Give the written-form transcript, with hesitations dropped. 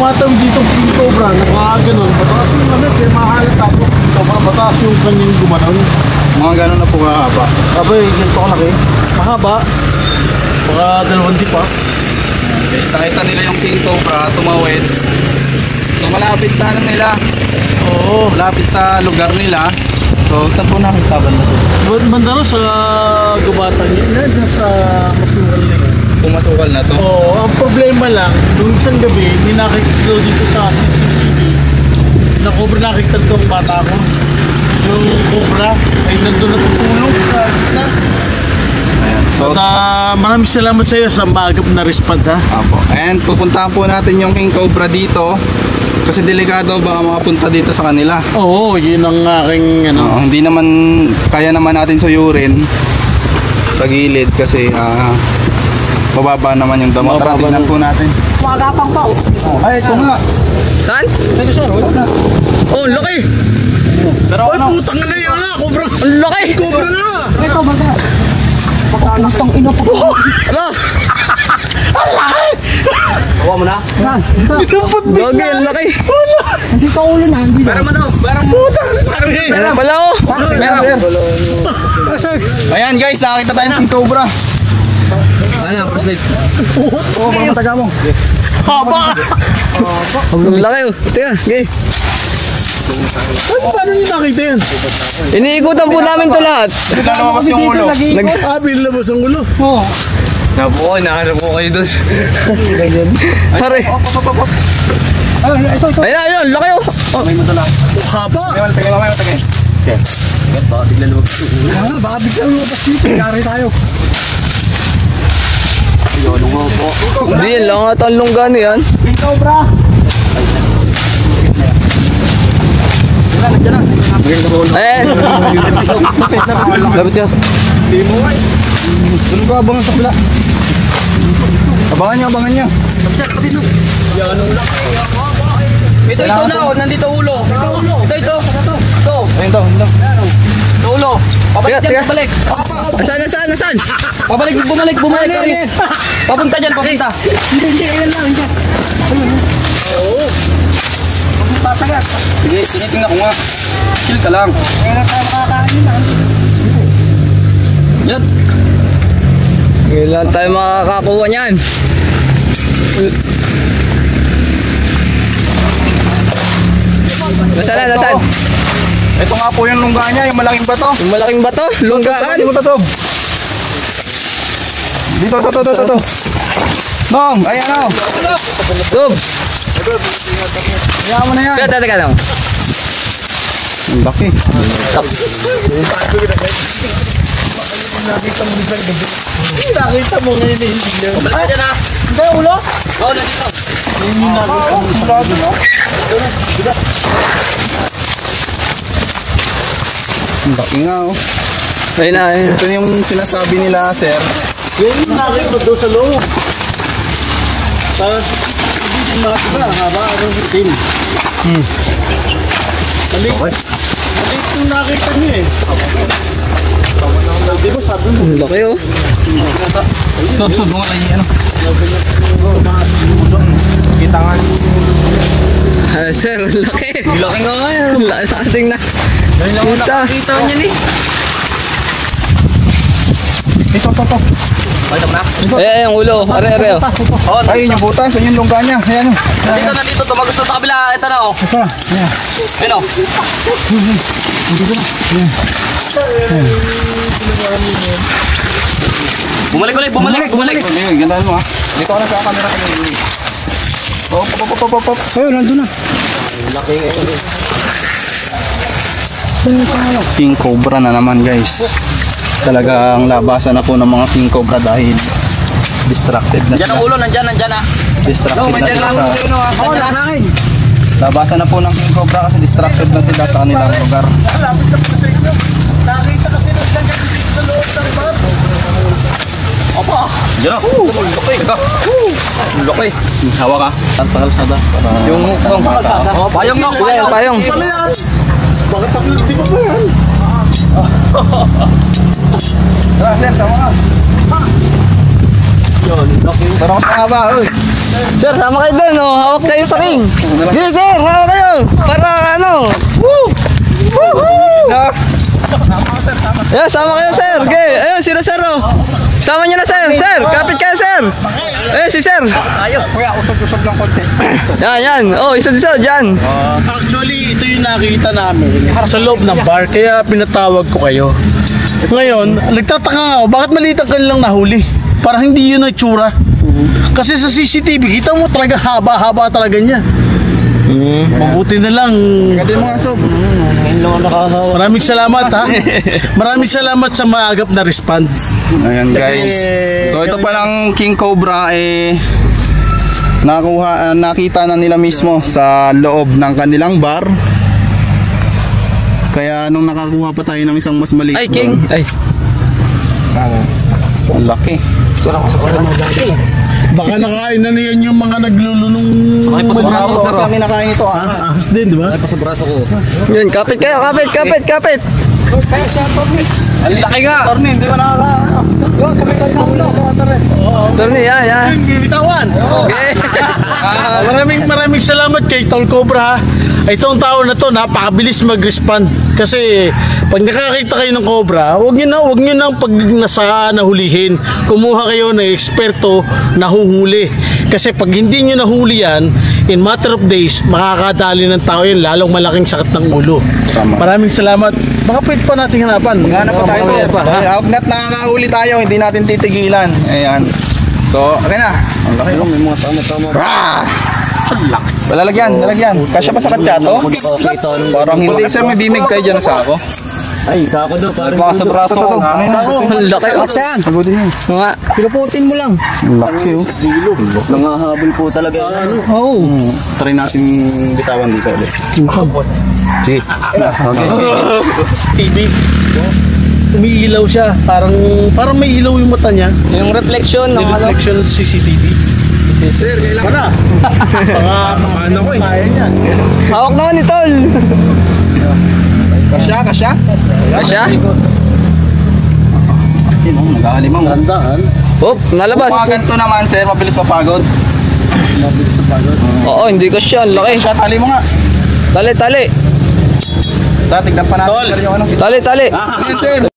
tumatawag dito King Cobra, nakaganon. Mataas yung lamit, eh, mahalata po. Mataas yung kanyang gumanon. Mga gano'n na po kahaba. Abay, ganito ko laki. Mahaba. Baka 2 tipa. Guys, nakita nila yung King Cobra, tumawid. So malapit sa ano nila. Oo. Malapit sa lugar nila. So saan po nakita ba na to? Banda na sa gubatan niya. Diyan sa masungal na yun. Pumasukal na to. Oo, ang problema lang, nung isang gabi, may nakikita dito sa CCTV na Cobra, nakikita itong bata ko. Yung Cobra ay nandun na tutulong sa gitna. Ayan. So, Maraming salamat sa iyo sa maagap na respond, ha. apo. And pupuntahan po natin yung King Cobra dito. Kasi delikado baka makapunta dito sa kanila. Oo, yun ang aking ano. Hindi naman, kaya naman natin suyurin sa gilid kasi mababa naman yung damo. Tara, tingnan po natin. Magapang pa. Ay, ito nga. Saan? Ito sir, Oh, laki! Pero ay, ano? putang na yun, ha, Cobra. Ang laki! Cobra na. Ito, baga. Putang ina po. Ano? Ang laki. Kuha mo na? Saan? Dinampot Gogi, ang laki! Hindi ka ulo na, hindi. Pera mo na! Pera mo! Putang na sa akin. Pera pala oh! Ayan guys, nakakita tayo ng King Cobra. Ano, flashlight? Oo, mga mataga mo. Haba. Ang laki oh! Teka, okay. Ay, paano niyo nakita yan? Iniikutan po namin to lahat. Bigla lumabas yung ulo. Binilabas ang ulo. Oo. Napo, nakaharap ko kayo doon. Pare! Ayun na, ayun! Laki oh! May madala. Haba. Tagay mamaya, tagay. Baka bigla lumabas. Baka biglang lumabas dito. Yari tayo. Hindi, yan lang ata ang lunggan yan. King Cobra. Ayan! Lapit yan. Hindi mo ay. Doon ka abangan sa pula. Abangan niya. Ito na oh, nandito ulo. Ito. Ayun daw. Ito ulo. Pabalik Tiga, dyan, pabalik. Nasaan? Bumalik. Papunta dyan, papunta. Hindi, ayan lang. Sige, tinitingnan ko nga. Chill ka lang. Kaya tayo makakain lang. Yan. Kailan tayo makakakuha niyan? Nasaan? Ito nga po yung lungga niya, yung malaking bato. Yung malaking bato? Lunggaan? Dito, Tob. Dito. Nong, ayan o. Tob! Ayan mo na yan. Teka lang. Ang laki. Nakita mo ngayon eh, hindi lang. Balik ka dyan ha. Hindi, ulo? Oo, nandito. Hindi nakita mo. Ang laki nga o. Ayun na. Ito yung sinasabi nila, sir. Yan yung nakita ko doon sa loob. Tapos, hindi din makatiba. Haba, arang itim. Maliit yung nakita niyo eh. Di ba sabi mo? Ang laki oh. Sob, mga kayo, ano? Kita nga. Sir, ang laki. Ang laki nga ngayon. Ang laki sa ating na. Kita niya ni. Ito. Eh, yung ulo. Are. Oh, ayun yung butas, ayun yung lungga niya. Ayan o. Nandito. Tumagos na sa kabila. Ito na oh. Ayun oh. Bumalik. Ayun, gandaan mo ha. Dito ka na sa camera ka na. Pop. Ayun, nandun na. King Cobra na naman guys. Talagang labasan na po ng mga King Cobra dahil distracted na Nandiyan ang sila. ulo. Nandiyan ah. Distracted na sila sa... Oo, nakain. Labasan na po ng King Cobra kasi distracted na sila sa kanilang lugar. Malapit na po sa inyo. Nakita kasi nung ganyan dito sa loob ng bar. Opa. Diyan na. Laki. Hawa ka. Saan sa kalsada? Yung Payong na. Payong. Ano yan? Bakit di ba ba yan? Tara, sir, tama ka. Yun, okay. Tara ka pa, uy. Sir, sama kayo dun, oh. Hawak kayo sa king. Sige, sir, hawak kayo. Para ano. Woo! Yeah, sama kayo, sir. Okay, ayun, sino sir, oh. Sama nyo na, sir. Sir, kapit kayo, sir. Eh, si sir. Kuya, usog-usog lang konti. Yan. Oh, isa-isa, dyan. Actually, ito yung nakita namin sa loob ng bar, kaya pinatawag ko kayo. Ngayon, nagtataka ako, bakit maliit ang kanilang nahuli? Parang hindi yun ang itsura. Kasi sa CCTV, kita mo talaga haba-haba talaga niya. Mabuti na lang. Kaya mo nga, Sob. Maraming salamat ha. Maraming salamat sa maagap na respond. Ayan guys. So ito palang King Cobra nakita na nila mismo sa loob ng kanilang bar. Kaya nung nakakuha pa tayo ng isang mas maliit. Ay, king. Ay. Ang laki. Baka nakain na niyan yung mga naglulunong. Bravo, sir. Ang kinakain ito ah. Ahas din, di ba? Yan, kapit kayo, kapit. Ang laki nga. Torni, hindi ba nakaka... Yo, tumitan na ulo. Torni, yan. Bibitawan. Okay. Maraming salamat kay Tol Cobra ha. Itong tao na to napakabilis mag-respond kasi pag nakakita kayo ng cobra, wag niyo na pag nasa nahulihin. Kumuha kayo ng eksperto na huhuli. Kasi pag hindi niyo nahuli yan, in matter of days, makakadali ng tao yan, lalong malaking sakit ng ulo. Tama. Maraming salamat. Baka pwede pa nating hanapan. Maghanap pa tayo. Huwag nakakahuli tayo, hindi natin titigilan. Ayan. So, okay na. Ang laki. May mga tama-tama. Lalagyan. Kasya pa sa katsato? Parang hindi. Sir, may bimig kayo dyan sa ako. Ay, sako daw. Parang Baka sa braso. Ito. Ano yun? ang laki. Saan? Sagutin yun. Mga Pinuputin mo lang. Ang laki oh. nangahabol po talaga. Oo. Try natin bitawan dito ulit. Sige. Okay. TV. Umiilaw siya. Parang may ilaw yung mata niya. Yung reflection ng Yung ano. reflection ng CCTV. Sir, kailangan. Ano ko eh. Kaya niyan. Hawak naman ni Tol. Kasya. Kasya? Nag-aalimaw. Tandaan. Hop, nalabas. Kung mga ganito naman, sir, mabilis mapagod. Oo, hindi ko siya. Ang laki. Kasya, tali mo nga. Tali. Tignan pa natin. Tol. Sir, yung ano. Tali. Ayan, sir.